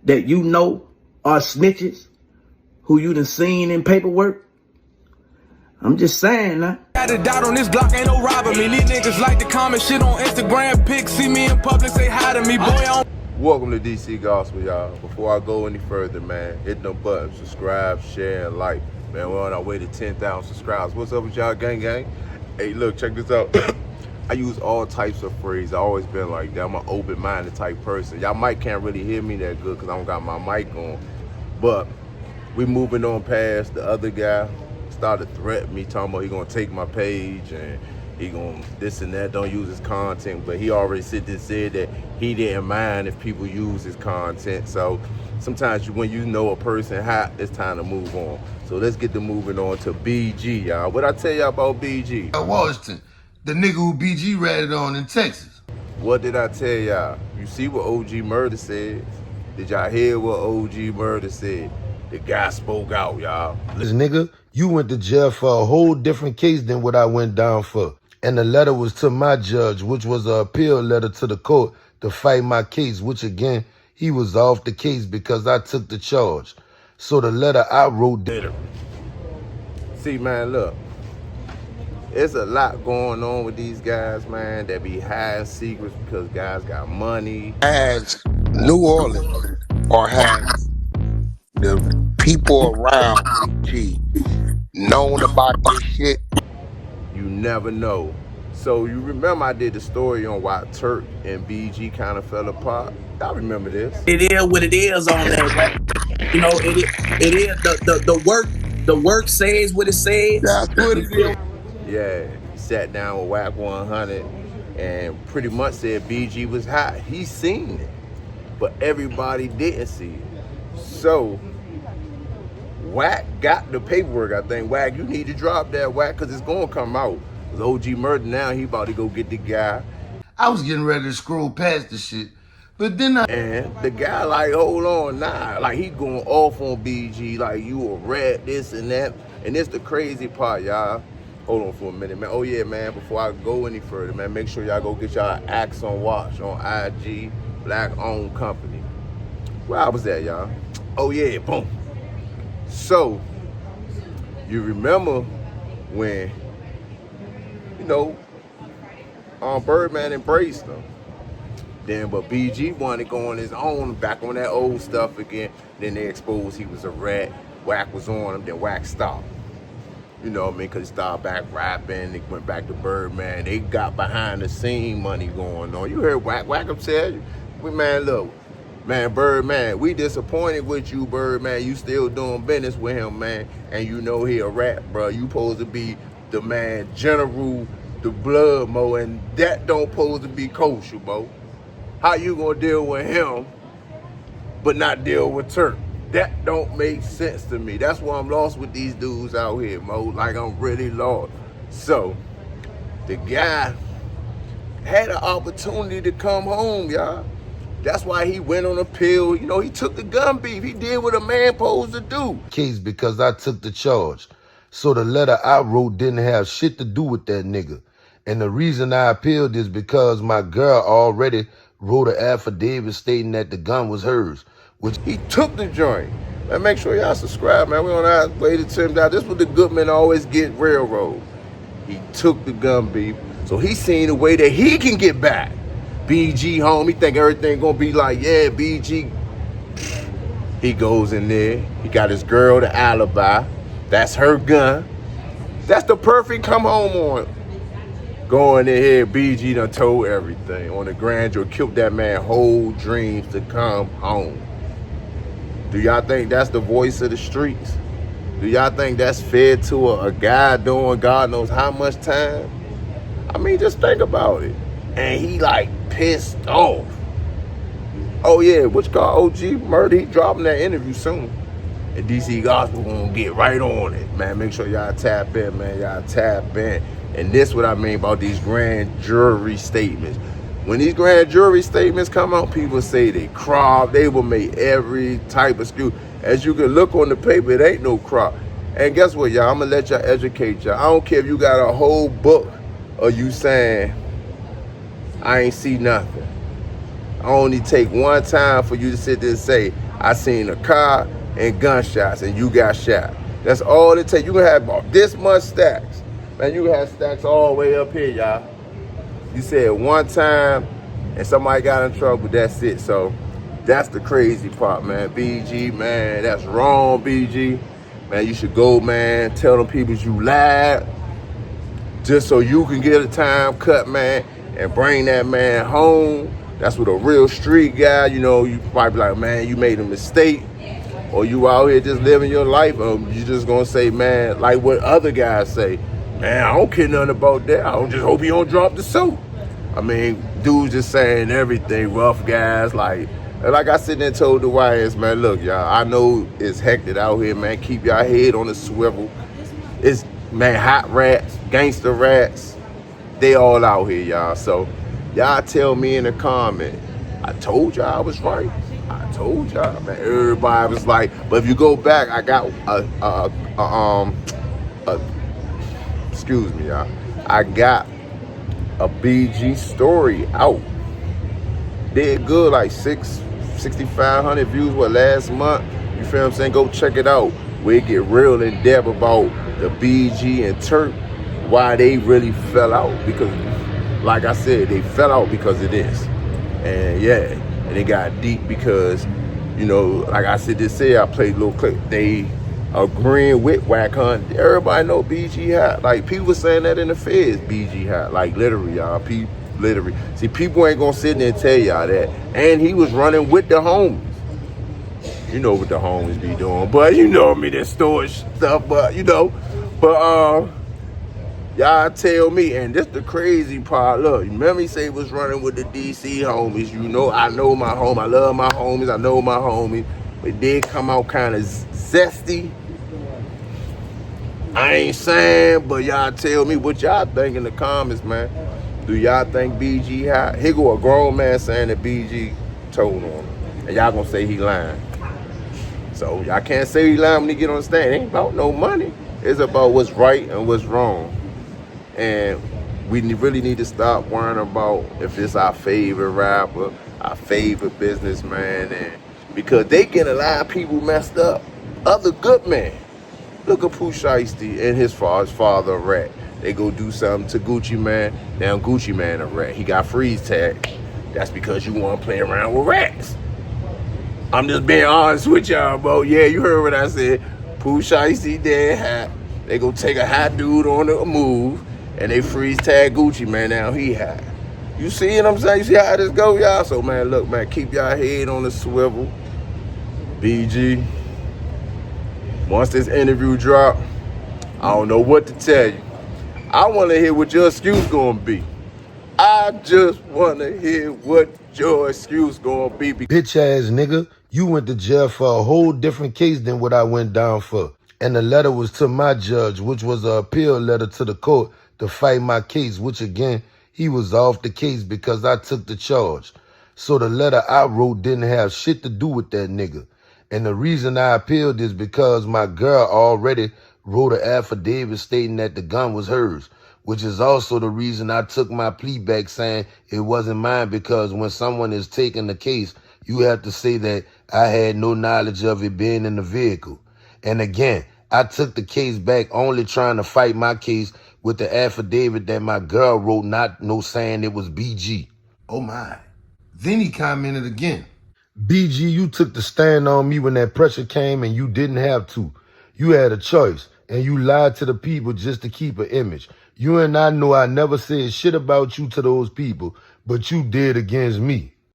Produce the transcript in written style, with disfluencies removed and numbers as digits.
that you know are snitches who you done seen in paperwork? I'm just saying, nah. Got a dot on this Glock, ain't no robbing me. These niggas like to comment shit on Instagram pics. See me in public, say hi to me, boy. Welcome to DC Gospel, y'all. Before I go any further, man, hit them buttons, subscribe, share, and like. Man, we're on our way to 10,000 subscribers. What's up with y'all, gang? Hey, look, check this out. I use all types of phrases. I've always been like that. I'm an open-minded type person. Y'all might can't really hear me that good because I don't got my mic on. But we moving on past the other guy. Started threatening me, talking about he gonna take my page and he gonna this and that, don't use his content. But he already said that he didn't mind if people use his content. So sometimes when you know a person hot, it's time to move on. So let's get to moving on to BG, y'all. What I tell y'all about BG? Washington, the nigga who BG ratted on in Texas. What did I tell y'all? You see what OG Murder said? Did y'all hear what OG Murder said? The guy spoke out, y'all. This nigga, you went to jail for a whole different case than what I went down for. And the letter was to my judge, which was an appeal letter to the court to fight my case, which again, he was off the case because I took the charge. So the letter I wrote later. See, man, look. There's a lot going on with these guys, man, that be hiding secrets because guys got money. Has New Orleans or has the people around BG known about this shit? You never know. So you remember I did the story on why Turk and BG kind of fell apart? I remember this. It is what it is on that, right? You know, it is the work says what it says. That's what it is. Yeah, he sat down with Whack 100 and pretty much said BG was hot. He seen it, but everybody didn't see it. So Whack got the paperwork. I think, Whack, you need to drop that, Whack, because it's going to come out. Because OG Murder now, he about to go get the guy. I was getting ready to scroll past the shit, but then And the guy like, hold on, nah. Like, he going off on BG, like, you a rat, this and that. And this the crazy part, y'all. Hold on for a minute, man. Oh, yeah, man, before I go any further, man, make sure y'all go get y'all Axe on Watch on IG, Black-owned company. Where I was at, y'all? Oh, yeah, boom. So, you remember when, you know, Birdman embraced him. Then, but BG wanted to go on his own, back on that old stuff again. Then they exposed he was a rat. Whack was on him, then Whack stopped. You know what I mean? Because he started back rapping, they went back to Birdman. They got behind the scene money going on. You heard Whack him tell you, man, look, man, Birdman, we disappointed with you, Birdman. You still doing business with him, man. And you know he a rat, bro. You supposed to be the man, general, the blood, mo, and that don't supposed to be kosher, mo. How you gonna deal with him, but not deal with Turk? That don't make sense to me. That's why I'm lost with these dudes out here, mo. Like, I'm really lost. So, the guy had an opportunity to come home, y'all. That's why he went on a pill. You know, he took the gun beef. He did what a man supposed to do. case because I took the charge. So the letter I wrote didn't have shit to do with that nigga. And the reason I appealed is because my girl already wrote an affidavit stating that the gun was hers. Which he took the joint. Man, make sure y'all subscribe, man. We on our way to 10,000. This is what the good men always get railroad. He took the gun beef, so he seen a way that he can get back. BG home, he think everything gonna be like, yeah, BG. He goes in there, he got his girl the alibi. That's her gun. That's the perfect come home on. Going in here, BG done told everything on the grand jury, killed that man whole dreams to come home. Do y'all think that's the voice of the streets? Do y'all think that's fair to a guy doing God knows how much time? I mean, just think about it. And he like pissed off. Oh yeah, what's called OG Murder, he dropping that interview soon. And DC Gospel gonna get right on it, man. Make sure y'all tap in, man. Y'all tap in. And this what I mean about these grand jury statements. When these grand jury statements come out, people say they crop, they will make every type of excuse. As you can look on the paper, it ain't no crop. And guess what, y'all? I'm gonna let y'all educate y'all. I don't care if you got a whole book or you saying, I ain't see nothing. I only take one time for you to sit there and say, I seen a car and gunshots and you got shot. That's all it takes. You can have about this much stacks. Man, you can have stacks all the way up here, y'all. You said one time and somebody got in trouble, that's it. So that's the crazy part, man. BG, man, that's wrong, BG. Man, you should go, man, tell them people you lied just so you can get a time cut, man, and bring that man home. That's what a real street guy, you know, you might be like, man, you made a mistake. Or you out here just living your life, or you just gonna say, man, like what other guys say, man, I don't care nothing about that. I don't just hope he don't drop the suit. I mean, dudes just saying everything, rough guys, like I sit there and told the YS, man, look, y'all, I know it's hectic out here, man. Keep y'all head on the swivel. It's, man, hot rats, gangster rats, they all out here, y'all. So y'all tell me in the comment, I told y'all I was right. I told y'all, man. Everybody was like, but if you go back, I got excuse me, y'all. I got a BG story out. Did good, like 6,500 views last month. You feel what I'm saying? Go check it out. We get real in depth about the BG and Turk, why they really fell out. Because, like I said, they fell out because of this. And yeah, and it got deep because, you know, like I said, I played a little clip. They agreeing with Whack Hunt. Everybody know BG hot. Like, people were saying that in the feds, BG hot. Like, literally, y'all. Literally. See, people ain't gonna sit there and tell y'all that. And he was running with the homies. You know what the homies be doing. But you know me, that storage stuff. But, you know. But, y'all tell me, and this the crazy part. Look, remember he said he was running with the DC homies. You know, I know my home. I love my homies. I know my homies. But it did come out kind of zesty. I ain't saying, but y'all tell me what y'all think in the comments, man. Do y'all think BG hot? Here go a grown man saying that BG told on him. And y'all gonna say he lying. So y'all can't say he lying when he get on the stand. It ain't about no money. It's about what's right and what's wrong. And we really need to stop worrying about if it's our favorite rapper, our favorite businessman, and because they get a lot of people messed up. Other good men. Look at Pooh Shiesty and his father a rat. They go do something to Gucci Man. Now Gucci Man a rat. He got freeze tag. That's because you want to play around with rats. I'm just being honest with y'all, bro. Yeah, you heard what I said. Pooh Shiesty dead hat. They go take a hot dude on a move. And they freeze tag Gucci, man. Now he high. You see what I'm saying? You see how this go, y'all? So, man, look, man, keep y'all head on the swivel. BG. Once this interview drop, I don't know what to tell you. I want to hear what your excuse gonna be. I just want to hear what your excuse gonna be. Bitch ass nigga, you went to jail for a whole different case than what I went down for. And the letter was to my judge, which was an appeal letter to the court to fight my case, which again, he was off the case because I took the charge. So the letter I wrote didn't have shit to do with that nigga. And the reason I appealed is because my girl already wrote an affidavit stating that the gun was hers, which is also the reason I took my plea back saying it wasn't mine, because when someone is taking the case, you have to say that I had no knowledge of it being in the vehicle. And again, I took the case back only trying to fight my case with the affidavit that my girl wrote, not no saying it was BG. Oh my. Then he commented again. BG, you took the stand on me when that pressure came and you didn't have to. You had a choice and you lied to the people just to keep an image. You and I know I never said shit about you to those people, but you did against me.